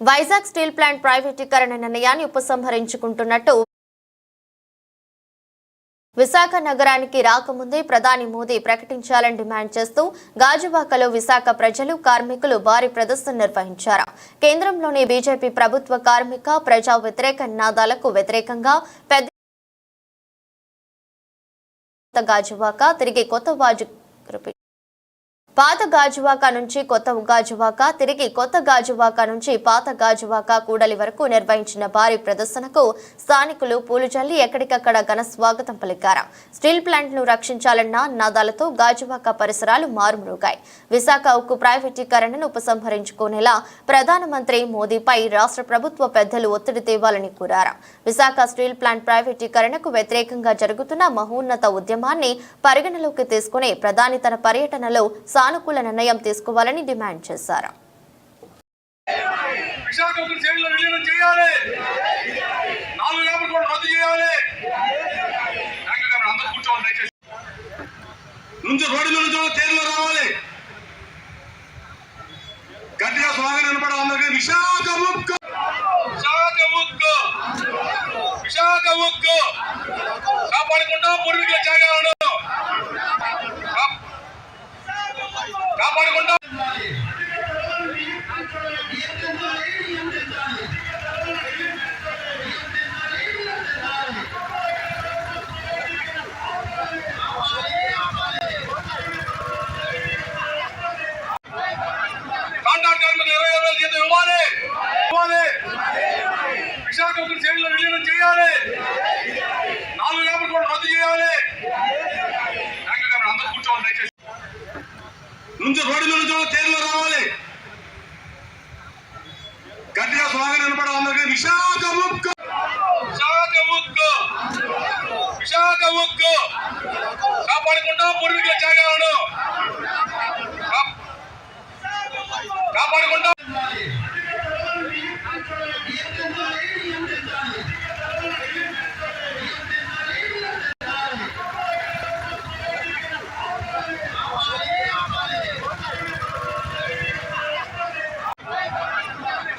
Vizag steel plant ప్రైవేటీకరణ నిర్ణయాన్ని ఉపసంహరించుకుంటున్నట్టు విశాఖ నగరానికి రాకముందే ప్రధాని మోదీ ప్రకటించాలని డిమాండ్ చేస్తూ గాజువాకలో విశాఖ ప్రజలు కార్మికులు భారీ ప్రదర్శన నిర్వహించారు. కేంద్రంలోని బీజేపీ ప్రభుత్వ కార్మిక ప్రజా వ్యతిరేక నినాదాలకు వ్యతిరేకంగా పెద్ద గాజువాక తిరిగి పాత గాజువాక నుంచి కొత్త గాజువాక తిరిగి కొత్త గాజువాక నుంచి పాత గాజువాక కూడలి వరకు నిర్వహించిన భారీ ప్రదర్శనకు స్థానికులు పూలు జల్లి ఎక్కడికక్కడ ఘన స్వాగతం పలికారు. స్టీల్ ప్లాంట్ ను రక్షించాలన్న నినాదాలతో గాజువాక పరిసరాలు మారుమ్రోగాయి. విశాఖ ఉక్కు ప్రైవేటీకరణను ఉపసంహరించుకునేలా ప్రధానమంత్రి మోదీపై రాష్ట్ర ప్రభుత్వ పెద్దలు ఒత్తిడి తేవాలని కోరారు. విశాఖ స్టీల్ ప్లాంట్ ప్రైవేటీకరణకు వ్యతిరేకంగా జరుగుతున్న మహోన్నత ఉద్యమాన్ని పరిగణలోకి తీసుకుని ప్రధాని తన పర్యటనలో సానుకూల నిర్ణయం తీసుకోవాలని డిమాండ్ చేశారు. గట్టిగా స్వాగతం వినపడం అందరికీ విశాఖ ముక్కు కాపాడుకుంటా పూర్వీకుల జాగాలను కాపాడుకుంటా కాంట్రాక్ట్ కార్మికులు 20,000 జీతం ఇవ్వాలి. విశాఖ సేవలు విలీనం చేయాలి. 4 లేబర్ కోడ్ రద్దు చేయాలి. అందరూ కూర్చోవాలి దయచేసి. నుంచి రోడ్డు నుంచి తేరులో రావాలి. గట్టిగా స్వాగతం వినపడం అందరికీ విశాఖ ముక్కు కాపాడుకుంటా పూర్వీకుల జాగాలను కాపాడుకుంటా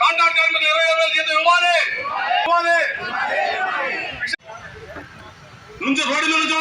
కాంట్రాక్ట్ కార్మికులు 20,000 జీతం ఇవ్వాలి. నుంచి రోడ్డు నుంచి